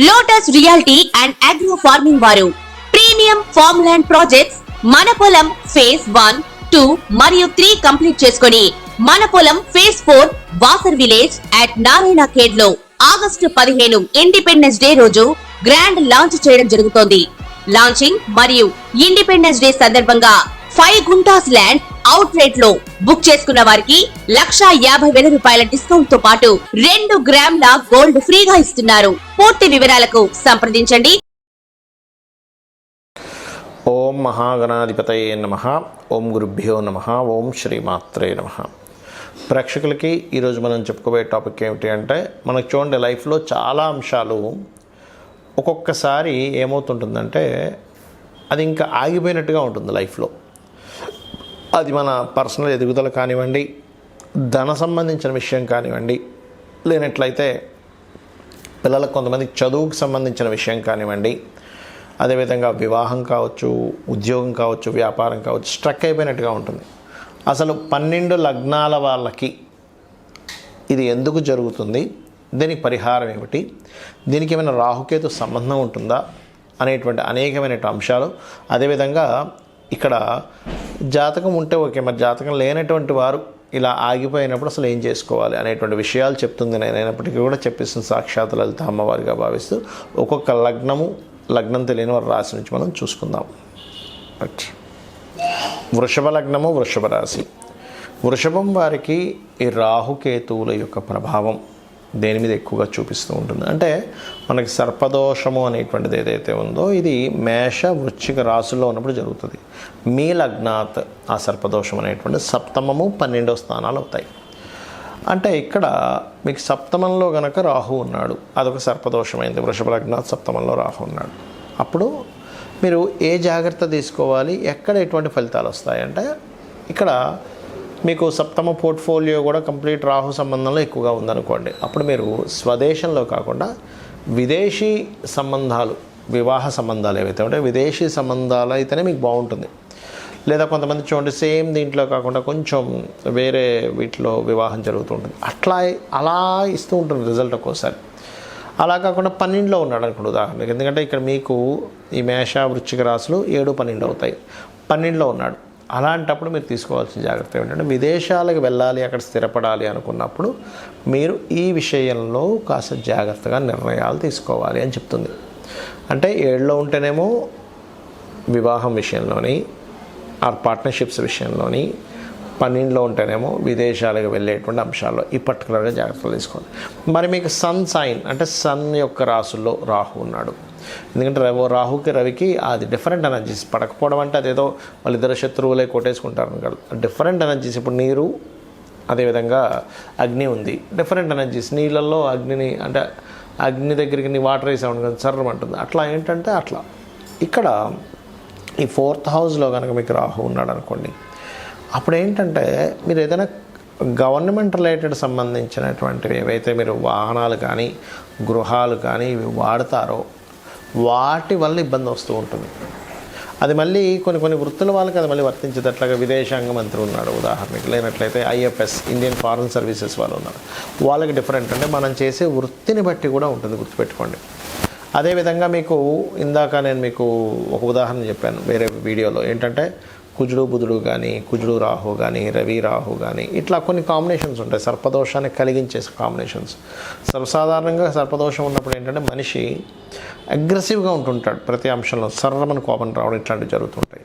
Lotus reality and agro farming వారు premium farm land projects మన పొలం ఫేజ్ 1, 2 మరియు 3 కంప్లీట్ చేసుకొని మన పొలం phase 4 Wasar village at Narayana Khed లో ఆగస్టు 15 ఇండిపెండెన్స్ డే రోజు గ్రాండ్ లాంచ్ చేయడం జరుగుతోంది. లాంచింగ్ మరియు ఇండిపెండెన్స్ డే సందర్భంగా 5 గుంటాస్ ల్యాండ్ అవుట్ రేట్ లో బుక్ చేసుకున్న వారికి 1,50,000 రూపాయల డిస్కౌంట్ తో పాటు 2 గ్రాముల గోల్డ్ ఫ్రీగా ఇస్తున్నారు. పూర్తి వివరాలకు సంప్రదించండి. ఓం మహాగణాధిపతయే నమః. ఓం గురుభ్యో నమః. ఓం శ్రీమాత్రే నమః. ప్రేక్షకులకి ఈరోజు మనం చెప్పుకోబోయే టాపిక్ ఏమిటి అంటే, మనకు చూడండి లైఫ్లో చాలా అంశాలు ఒక్కొక్కసారి ఏమవుతుంటుందంటే అది ఇంకా ఆగిపోయినట్టుగా ఉంటుంది లైఫ్లో. అది మన పర్సనల్ ఎదుగుదల కానివ్వండి, ధన సంబంధించిన విషయం కానివ్వండి, లేనట్లయితే పిల్లలకు కొంతమందికి చదువుకు సంబంధించిన విషయం కానివ్వండి, అదేవిధంగా వివాహం కావచ్చు, ఉద్యోగం కావచ్చు, వ్యాపారం కావచ్చు, స్ట్రక్ అయిపోయినట్టుగా ఉంటుంది. అసలు 12 లగ్నాల వాళ్ళకి ఇది ఎందుకు జరుగుతుంది, దీనికి పరిహారం ఏమిటి, దీనికి ఏమైనా రాహుకేతు సంబంధం ఉంటుందా అనేటువంటి అనేకమైన అంశాలు, అదేవిధంగా ఇక్కడ జాతకం ఉంటే ఓకే, మరి జాతకం లేనటువంటి వారు ఇలా ఆగిపోయినప్పుడు అసలు ఏం చేసుకోవాలి అనేటువంటి విషయాలు చెప్తుంది. నేనైనప్పటికీ కూడా చెప్పిస్తున్న సాక్షాత్ లలిత అమ్మవారిగా భావిస్తూ ఒక్కొక్క లగ్నం తెలియని వారి రాశి నుంచి మనం చూసుకుందాం. వృషభ లగ్నము, వృషభ రాశి. వృషభం వారికి ఈ రాహుకేతువుల యొక్క ప్రభావం దేని మీద ఎక్కువగా చూపిస్తూ ఉంటుంది అంటే, మనకి సర్పదోషము అనేటువంటిది ఏదైతే ఉందో ఇది మేష వృశ్చిక రాశుల్లో ఉన్నప్పుడు జరుగుతుంది. మీ లగ్నాత్ ఆ సర్పదోషం అనేటువంటి సప్తమము 12వ స్థానాలు అవుతాయి. అంటే ఇక్కడ మీకు సప్తమంలో గనక రాహు ఉన్నాడు, అదొక సర్పదోషమైంది. వృషభ లగ్నాత్ సప్తమంలో రాహు ఉన్నాడు. అప్పుడు మీరు ఏ జాగ్రత్త తీసుకోవాలి, ఎక్కడ ఎటువంటి ఫలితాలు వస్తాయంటే, ఇక్కడ మీకు సప్తమ పోర్ట్ఫోలియో కూడా కంప్లీట్ రాహు సంబంధంలో ఎక్కువగా ఉందనుకోండి, అప్పుడు మీరు స్వదేశంలో కాకుండా విదేశీ సంబంధాలు, వివాహ సంబంధాలు ఏవైతే ఉంటాయో విదేశీ సంబంధాలు అయితేనే మీకు బాగుంటుంది. లేదా కొంతమంది చూడండి సేమ్ దీంట్లో కాకుండా కొంచెం వేరే వీటిలో వివాహం జరుగుతుంటుంది, అలా ఇస్తూ ఉంటుంది రిజల్ట్ ఒక్కోసారి. అలా కాకుండా 12లో ఉన్నాడు అనుకోండి ఉదాహరణకి, ఎందుకంటే ఇక్కడ మీకు ఈ మేష వృశ్చిక రాశులు 7, 12 అవుతాయి. 12లో ఉన్నాడు. అలాంటప్పుడు మీరు తీసుకోవాల్సిన జాగ్రత్త ఏమిటంటే, విదేశాలకు వెళ్ళాలి, అక్కడ స్థిరపడాలి అనుకున్నప్పుడు మీరు ఈ విషయంలో కాస్త జాగ్రత్తగా నిర్ణయాలు తీసుకోవాలి అని చెప్తుంది. అంటే 7లో ఉంటేనేమో వివాహం విషయంలోని, ఆ పార్ట్నర్షిప్స్ విషయంలోని, 12లో ఉంటేనేమో విదేశాలకు వెళ్ళేటువంటి అంశాల్లో ఈ పర్టికులర్గా జాగ్రత్తలు తీసుకోవాలి. మరి మీకు సన్ సైన్ అంటే సన్ యొక్క రాసుల్లో రాహు ఉన్నాడు. ఎందుకంటే రాహుకి రవికి అది డిఫరెంట్ ఎనర్జీస్. పడకపోవడం అంటే అదేదో వాళ్ళిద్దరు శత్రువులే కొట్టేసుకుంటారని కాదు, డిఫరెంట్ ఎనర్జీస్. ఇప్పుడు నీరు, అదేవిధంగా అగ్ని ఉంది, డిఫరెంట్ ఎనర్జీస్. నీళ్ళల్లో అగ్నిని అంటే అగ్ని దగ్గరికి నీ వాటర్ వేసామని కదా సర్రం అంటుంది, అట్లా ఏంటంటే అట్లా. ఇక్కడ ఈ 4th హౌస్లో కనుక మీకు రాహు ఉన్నాడు అనుకోండి, అప్పుడు ఏంటంటే మీరు ఏదైనా గవర్నమెంట్ రిలేటెడ్ సంబంధించినటువంటివి ఏవైతే మీరు వాహనాలు కానీ గృహాలు కానీ ఇవి వాడతారో వాటి వల్ల ఇబ్బంది వస్తూ ఉంటుంది. అది మళ్ళీ కొన్ని వృత్తుల వాళ్ళకి అది మళ్ళీ వర్తించేది. అట్లాగా విదేశాంగ మంత్రి ఉన్నాడు ఉదాహరణకి, లేనట్లయితే IFS ఇండియన్ ఫారెన్ సర్వీసెస్ వాళ్ళు ఉన్నారు, వాళ్ళకి డిఫరెంట్. అంటే మనం చేసే వృత్తిని బట్టి కూడా ఉంటుంది, గుర్తుపెట్టుకోండి. అదేవిధంగా మీకు ఇందాక నేను మీకు ఒక ఉదాహరణ చెప్పాను వేరే వీడియోలో, ఏంటంటే కుజుడు బుధుడు కానీ, కుజుడు రాహు కానీ, రవి రాహు కానీ, ఇట్లా కొన్ని కాంబినేషన్స్ ఉంటాయి సర్పదోషాన్ని కలిగించే కాంబినేషన్స్. సర్వసాధారణంగా సర్పదోషం ఉన్నప్పుడు ఏంటంటే మనిషి అగ్రెసివ్గా ఉంటుంటాడు, ప్రతి అంశంలో సర్రమని కోపం రావడం ఇట్లాంటివి జరుగుతుంటాయి.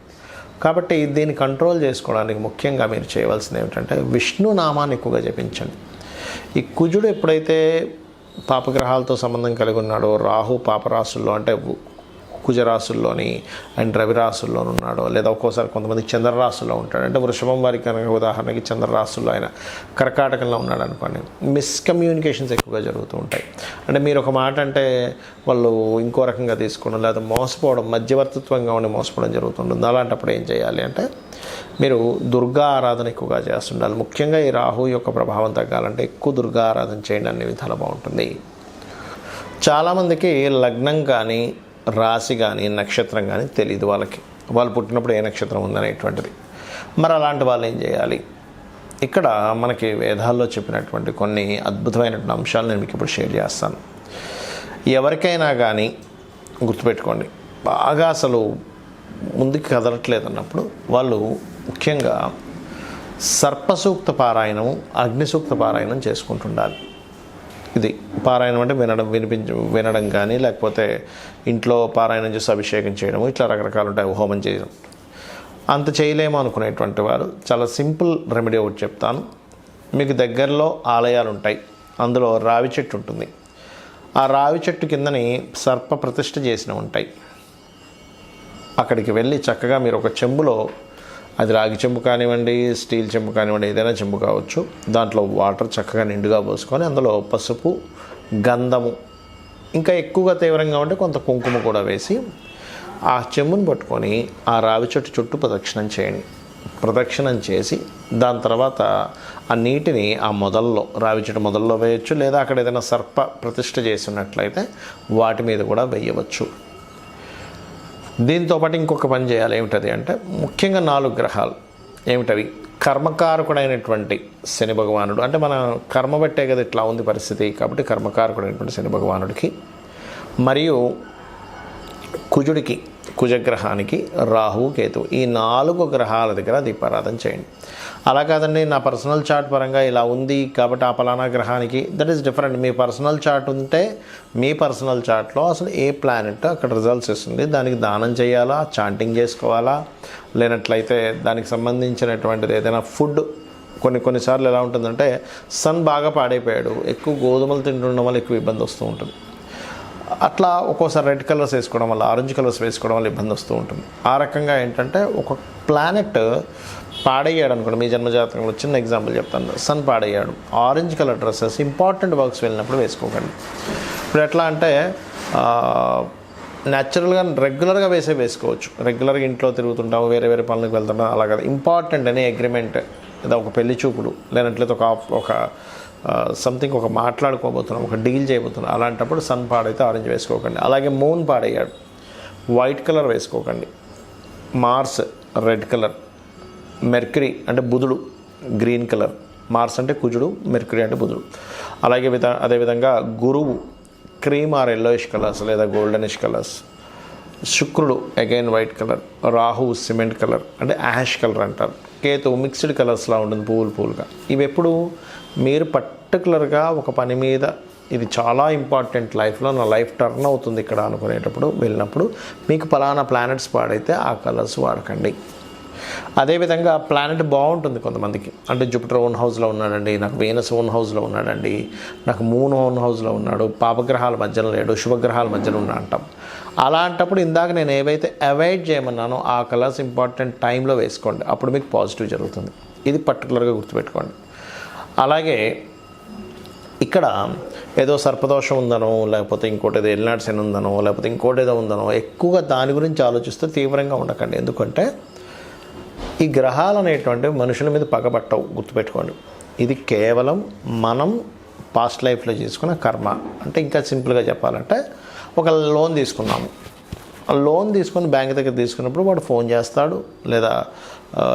కాబట్టి దీన్ని కంట్రోల్ చేసుకోవడానికి ముఖ్యంగా మీరు చేయవలసింది ఏమిటంటే విష్ణు నామాన్ని ఎక్కువగా జపించండి. ఈ కుజుడు ఎప్పుడైతే పాపగ్రహాలతో సంబంధం కలిగి ఉన్నాడో, రాహు పాపరాశుల్లో అంటే కుజరాశుల్లోని అండ్ రవి రాశుల్లో ఉన్నాడో, లేదా ఒక్కోసారి కొంతమంది చంద్రరాశుల్లో ఉంటాడు. అంటే వృషభం వారికి కనుక ఉదాహరణకి చంద్రరాశుల్లో ఆయన కర్కాటకంలో ఉన్నాడు అనుకోండి, మిస్కమ్యూనికేషన్స్ ఎక్కువగా జరుగుతూ ఉంటాయి. అంటే మీరు ఒక మాట అంటే వాళ్ళు ఇంకో రకంగా తీసుకోవడం, లేదా మోసపోవడం, మధ్యవర్తిత్వంగా ఉండి మోసపోవడం జరుగుతుంటుంది. అలాంటప్పుడు ఏం చేయాలి అంటే మీరు దుర్గా ఆరాధన ఎక్కువగా చేస్తుండాలి. ముఖ్యంగా ఈ రాహు యొక్క ప్రభావం తగ్గాలంటే ఎక్కువ దుర్గా ఆరాధన చేయండి, అన్ని విధాలు బాగుంటుంది. చాలామందికి లగ్నం కానీ రాశి కానీ నక్షత్రం కానీ తెలియదు, వాళ్ళు పుట్టినప్పుడు ఏ నక్షత్రం ఉందనేటువంటిది. మరి అలాంటి వాళ్ళు ఏం చేయాలి? ఇక్కడ మనకి వేదాల్లో చెప్పినటువంటి కొన్ని అద్భుతమైనటువంటి అంశాలు నేను మీకు ఇప్పుడు షేర్ చేస్తాను. ఎవరికైనా కానీ గుర్తుపెట్టుకోండి, బాగా అసలు ముందుకు కదలట్లేదు అన్నప్పుడు వాళ్ళు ముఖ్యంగా సర్పసూక్త పారాయణము, అగ్నిసూక్త పారాయణం చేసుకుంటుండాలి. ఇది పారాయణం అంటే వినడం కానీ, లేకపోతే ఇంట్లో పారాయణం చేసి అభిషేకం చేయడము, ఇట్లా రకరకాలు ఉంటాయి, హోమం చేయడం. అంత చేయలేము అనుకునేటువంటి వారు చాలా సింపుల్ రెమెడీ ఒకటి చెప్తాను. మీకు దగ్గరలో ఆలయాలు ఉంటాయి, అందులో రావి చెట్టు ఉంటుంది. ఆ రావి చెట్టు కిందని సర్ప ప్రతిష్ఠ చేసినవి ఉంటాయి. అక్కడికి వెళ్ళి చక్కగా మీరు ఒక చెంబులో, అది రాగి చెంబు కానివ్వండి, స్టీల్ చెంబు కానివ్వండి, ఏదైనా చెంబు కావచ్చు, దాంట్లో వాటర్ చక్కగా నిండుగా పోసుకొని అందులో పసుపు, గంధము, ఇంకా ఎక్కువగా తీవ్రంగా ఉంటే కొంత కుంకుమ కూడా వేసి ఆ చెంబును పట్టుకొని ఆ రావి చెట్టు చుట్టూ ప్రదక్షిణం చేయండి. ప్రదక్షిణం చేసి దాని తర్వాత ఆ నీటిని ఆ మొదల్లో, రావి చెట్టు మొదల్లో వేయచ్చు, లేదా అక్కడ ఏదైనా సర్ప ప్రతిష్ఠ చేసినట్లయితే వాటి మీద కూడా వేయవచ్చు. దీంతోపాటు ఇంకొక పని చేయాలి. ఏమిటది అంటే ముఖ్యంగా 4 గ్రహాలు ఏమిటవి? కర్మకారకుడైనటువంటి శని భగవానుడు, అంటే మన కర్మ బట్టే కదా ఇట్లా ఉంది పరిస్థితి, కాబట్టి కర్మకారకుడైనటువంటి శని భగవానుడికి, మరియు కుజుడికి, కుజగ్రహానికి, రాహువు, కేతువు, ఈ 4 గ్రహాల దగ్గర దీపారాధన చేయండి. అలా కాదండి, నా పర్సనల్ చార్ట్ పరంగా ఇలా ఉంది కాబట్టి ఆ పలానా గ్రహానికి, that is different. Me personal chart ఉంటే మీ పర్సనల్ చార్ట్లో అసలు ఏ ప్లానెట్ అక్కడ రిజల్ట్స్ ఇస్తుంది, దానికి దానం చేయాలా, చాంటింగ్ చేసుకోవాలా, లేనట్లయితే దానికి సంబంధించినటువంటిది ఏదైనా ఫుడ్. కొన్నిసార్లు ఎలా ఉంటుందంటే సన్ బాగా పాడైపోయాడు, ఎక్కువ గోధుమలు తింటుండడం వల్ల ఎక్కువ ఇబ్బంది వస్తూ ఉంటుంది. అట్లా ఒక్కోసారి రెడ్ కలర్స్ వేసుకోవడం వల్ల, ఆరెంజ్ కలర్స్ వేసుకోవడం వల్ల ఇబ్బంది వస్తూ ఉంటుంది. ఆ రకంగా ఏంటంటే ఒక ప్లానెట్ పాడయ్యాడు అనుకోండి, మీ జన్మజాతకంలో చిన్న ఎగ్జాంపుల్ చెప్తాను, సన్ పాడయ్యాడు, orange colour dresses important works వెళ్ళినప్పుడు వేసుకోకండి. ఇప్పుడు ఎట్లా అంటే న్యాచురల్గా రెగ్యులర్గా వేసుకోవచ్చు. రెగ్యులర్గా ఇంట్లో తిరుగుతుంటాము, వేరే వేరే పనులకు వెళ్తుంటాం, అలా కదా. ఇంపార్టెంట్ అనే అగ్రిమెంట్, లేదా ఒక పెళ్లి చూపులు, లేనట్లయితే ఒక సంథింగ్, ఒక మాట్లాడుకోబోతున్నాం, ఒక డీల్ చేయబోతున్నాం, అలాంటప్పుడు సన్ పాడైతే ఆరెంజ్ వేసుకోకండి. అలాగే మూన్ పాడయ్యాడు, వైట్ కలర్ వేసుకోకండి. మార్స్ రెడ్ కలర్, మెర్క్యూరీ అంటే బుధుడు గ్రీన్ కలర్, మార్స్ అంటే కుజుడు, మెర్క్యూరీ అంటే బుధుడు. అలాగే అదేవిధంగా గురువు క్రీమ్ ఆర్ ఎల్లోయిష్ కలర్స్ లేదా గోల్డెనిష్ కలర్స్, శుక్రుడు again white colour, Rahu cement colour అంటే యాష్ కలర్ అంటారు, కేతు మిక్స్డ్ కలర్స్లా ఉంటుంది పూలుగా. ఇవి ఎప్పుడు మీరు పర్టికులర్గా ఒక పని మీద ఇది చాలా ఇంపార్టెంట్, లైఫ్లో నా లైఫ్ టర్న్ అవుతుంది ఇక్కడ అనుకునేటప్పుడు వెళ్ళినప్పుడు మీకు పలానా ప్లానెట్స్ పాడైతే ఆ కలర్స్ వాడకండి. అదేవిధంగా ప్లానెట్ బాగుంటుంది కొంతమందికి, అంటే జూపిటర్ ఓన్ హౌస్లో ఉన్నాడండి, నాకు వీనస్ ఓన్ హౌస్లో ఉన్నాడండి, నాకు మూన్ ఓన్ హౌస్లో ఉన్నాడు, పాపగ్రహాల మధ్యలో లేడు, శుభగ్రహాల మధ్యలో ఉన్నా అంటాం. అలాంటప్పుడు ఇందాక నేను ఏవైతే అవాయిడ్ చేయమన్నానో ఆ కలర్స్ ఇంపార్టెంట్ టైంలో వేసుకోండి, అప్పుడు మీకు పాజిటివ్ జరుగుతుంది. ఇది పర్టికులర్గా గుర్తుపెట్టుకోండి. అలాగే ఇక్కడ ఏదో సర్పదోషం ఉందనో, లేకపోతే ఇంకోటి ఏదో ఎల్నాడు శని ఉందనో, లేకపోతే ఇంకోటి ఏదో ఉందనో ఎక్కువగా దాని గురించి ఆలోచిస్తే తీవ్రంగా ఉండకండి. ఎందుకంటే ఈ గ్రహాలు అనేటువంటివి మనుషుల మీద పగబట్టవు, గుర్తుపెట్టుకోండి. ఇది కేవలం మనం పాస్ట్ లైఫ్లో చేసుకున్న కర్మ. అంటే ఇంకా సింపుల్గా చెప్పాలంటే ఒక లోన్ తీసుకున్నాము, ఆ లోన్ తీసుకొని బ్యాంక్ దగ్గర తీసుకున్నప్పుడు వాడు ఫోన్ చేస్తాడు, లేదా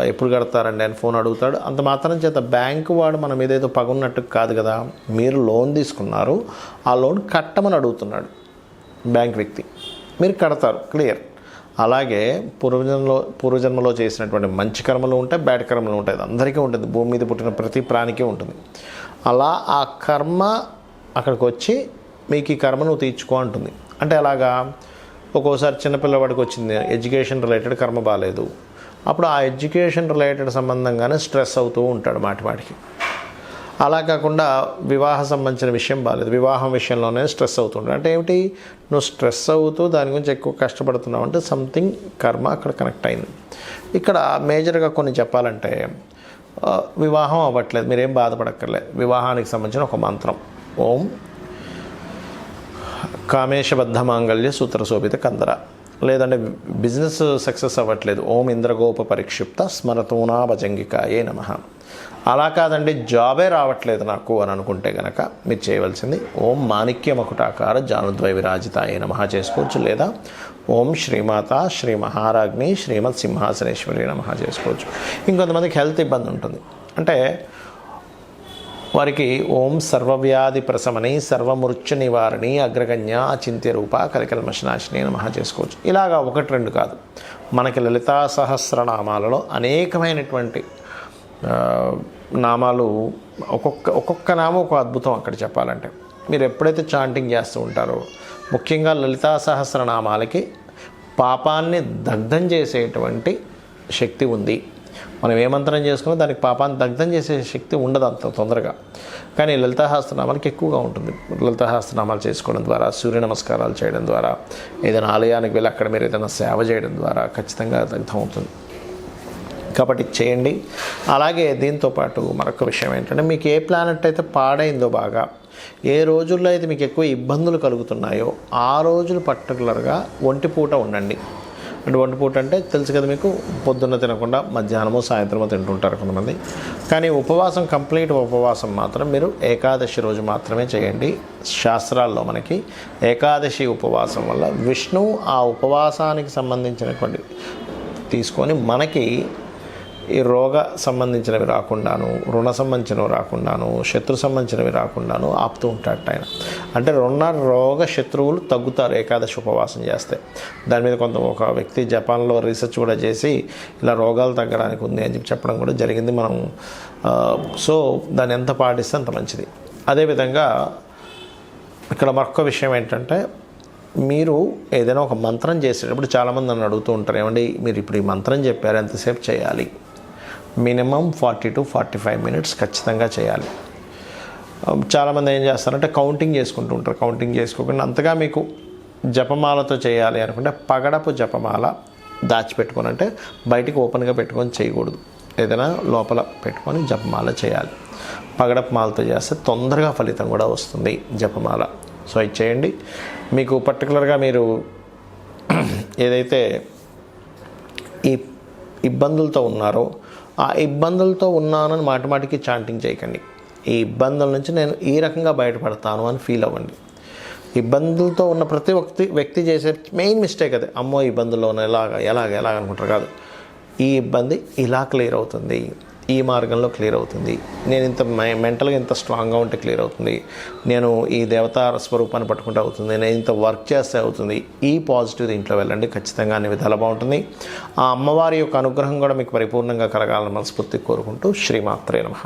ఎప్పుడు కడతారండి అని ఫోన్ అడుగుతాడు. అంత మాత్రం చేత బ్యాంకు వాడు మన మీద ఏదో పగున్నట్టు కాదు కదా. మీరు లోన్ తీసుకున్నారు, ఆ లోన్ కట్టమని అడుగుతున్నాడు బ్యాంక్ వ్యక్తి, మీరు కడతారు, క్లియర్. అలాగే పూర్వజన్మలో చేసినటువంటి మంచి కర్మలు ఉంటాయి, బ్యాడ్ కర్మలు ఉంటాయి, అది అందరికీ ఉంటుంది, భూమి మీద పుట్టిన ప్రతి ప్రాణికే ఉంటుంది. అలా ఆ కర్మ అక్కడికి వచ్చి మీకు ఈ కర్మ నువ్వు తీర్చుకో అంటుంది. అంటే అలాగా ఒక్కోసారి చిన్నపిల్లవాడికి వచ్చింది ఎడ్యుకేషన్ రిలేటెడ్ కర్మ బాగాలేదు, అప్పుడు ఆ ఎడ్యుకేషన్ రిలేటెడ్ సంబంధంగానే స్ట్రెస్ అవుతూ ఉంటాడు మాటికి. అలా కాకుండా వివాహ సంబంధించిన విషయం బాగాలేదు, వివాహం విషయంలోనే స్ట్రెస్ అవుతుంటాడు. అంటే ఏమిటి, నువ్వు స్ట్రెస్ అవుతూ దాని గురించి ఎక్కువ కష్టపడుతున్నావు అంటే సంథింగ్ కర్మ అక్కడ కనెక్ట్ అయింది. ఇక్కడ మేజర్గా కొన్ని చెప్పాలంటే వివాహం అవ్వట్లేదు, మీరేం బాధపడక్కర్లేదు. వివాహానికి సంబంధించిన ఒక మంత్రం, ఓం కామేశబద్ధ మాంగళ్య సూత్ర శోభిత కందర. లేదంటే బిజినెస్ సక్సెస్ అవ్వట్లేదు, ఓం ఇంద్రగోప పరిక్షిప్త స్మరతూనా భజంగికాయే నమః. అలా కాదండి, జాబే రావట్లేదు నాకు అని అనుకుంటే కనుక మీరు చేయవలసింది ఓం మాణిక్య మకుటాకార జానుద్వయ విరాజితాయే నమః చేసుకోవచ్చు, లేదా ఓం శ్రీమాత శ్రీ మహారాజ్ఞి శ్రీమత్ సింహాసనేశ్వరి నమః చేసుకోవచ్చు. ఇంకొంతమందికి హెల్త్ ఇబ్బంది ఉంటుంది, అంటే వారికి ఓం సర్వవ్యాధి ప్రశమని సర్వమృత్యు నివారణి అగ్రగణ్య అచింత్య రూప కలికల్మషనాశిని నమః చేసుకోవచ్చు. ఇలాగా 1-2 కాదు, మనకి లలితా సహస్రనామాలలో అనేకమైనటువంటి నామాలు, ఒక్కొక్క నామం ఒక అద్భుతం. అక్కడ చెప్పాలంటే మీరు ఎప్పుడైతే చాంటింగ్ చేస్తూ ఉంటారో, ముఖ్యంగా లలితా సహస్రనామాలకి పాపాన్ని దగ్ధం చేసేటువంటి శక్తి ఉంది. మనం ఏ మంత్రం చేసుకున్నా దానికి పాపాన్ని దగ్ధం చేసే శక్తి ఉండదు అంత తొందరగా, కానీ లలితాసహస్రనామాలకి ఎక్కువగా ఉంటుంది. లలితాసహస్రనామాలు చేసుకోవడం ద్వారా, సూర్య నమస్కారాలు చేయడం ద్వారా, ఏదైనా ఆలయానికి వెళ్ళి అక్కడ మీరు ఏదైనా సేవ చేయడం ద్వారా ఖచ్చితంగా దగ్ధం అవుతుంది. కాబట్టి చేయండి. అలాగే దీంతోపాటు మరొక విషయం ఏంటంటే, మీకు ఏ ప్లానెట్ అయితే పాడైందో బాగా, ఏ రోజుల్లో అయితే మీకు ఎక్కువ ఇబ్బందులు కలుగుతున్నాయో ఆ రోజులు పర్టికులర్గా ఒంటిపూట ఉండండి. అంటే ఒంటిపూట అంటే తెలుసు కదా మీకు, పొద్దున్న తినకుండా మధ్యాహ్నమో సాయంత్రమో తింటుంటారు కొంతమంది. కానీ ఉపవాసం, కంప్లీట్ ఉపవాసం మాత్రం మీరు ఏకాదశి రోజు మాత్రమే చేయండి. శాస్త్రాల్లో మనకి ఏకాదశి ఉపవాసం వల్ల విష్ణువు ఆ ఉపవాసానికి సంబంధించినటువంటి తీసుకొని మనకి ఈ రోగ సంబంధించినవి రాకుండాను, రుణ సంబంధించినవి రాకుండాను, శత్రు సంబంధించినవి రాకుండాను ఆపుతూ ఉంటాడు ఆయన. అంటే రోగ శత్రువులు తగ్గుతారు ఏకాదశి ఉపవాసం చేస్తే. దాని మీద ఒక వ్యక్తి జపాన్లో రీసెర్చ్ కూడా చేసి ఇలా రోగాలు తగ్గడానికి ఉంది అని చెప్పడం కూడా జరిగింది. మనం సో దాన్ని ఎంత పాటిస్తే అంత మంచిది. అదేవిధంగా ఇక్కడ మరొక విషయం ఏంటంటే, మీరు ఏదైనా ఒక మంత్రం చేసేటప్పుడు చాలామంది నన్ను అడుగుతూ ఉంటారు, ఏమండి మీరు ఇప్పుడు ఈ మంత్రం చెప్పారు ఎంతసేపు చేయాలి? మినిమం 40 to 45 minutes ఖచ్చితంగా చేయాలి. చాలామంది ఏం చేస్తారంటే కౌంటింగ్ చేసుకుంటూ ఉంటారు. కౌంటింగ్ చేసుకోకుండా అంతగా మీకు జపమాలతో చేయాలి అనుకుంటే పగడపు జపమాల దాచిపెట్టుకొని, అంటే బయటికి ఓపెన్గా పెట్టుకొని చేయకూడదు, ఏదైనా లోపల పెట్టుకొని జపమాల చేయాలి. పగడపు మాలతో చేస్తే తొందరగా ఫలితం కూడా వస్తుంది జపమాల. సో ఇది చేయండి. మీకు పర్టికులర్గా మీరు ఏదైతే ఈ ఇబ్బందులతో ఉన్నారో ఆ ఇబ్బందులతో ఉన్నానని మాటిమాటికి చాంటింగ్ చేయకండి. ఈ ఇబ్బందుల నుంచి నేను ఈ రకంగా బయటపడతాను అని ఫీల్ అవ్వండి. ఇబ్బందులతో ఉన్న ప్రతి వ్యక్తి చేసే మెయిన్ మిస్టేక్ అదే, అమ్మో ఇబ్బందుల్లో ఉన్న ఎలాగ అనుకుంటారు. కాదు, ఈ ఇబ్బంది ఇలా క్లియర్ అవుతుంది, ఈ మార్గంలో క్లియర్ అవుతుంది, నేను ఇంత మెంటల్గా ఇంత స్ట్రాంగ్గా ఉంటే క్లియర్ అవుతుంది, నేను ఈ దేవతా స్వరూపాన్ని పట్టుకుంటే అవుతుంది, నేను ఇంత వర్క్ చేస్తే అవుతుంది. ఈ పాజిటివ్ దీంట్లో వెళ్ళండి, ఖచ్చితంగా అన్ని విధాలు బాగుంటుంది. ఆ అమ్మవారి యొక్క అనుగ్రహం కూడా మీకు పరిపూర్ణంగా కలగాలని మనస్ఫూర్తిగా కోరుకుంటూ శ్రీమాత్రే నమః.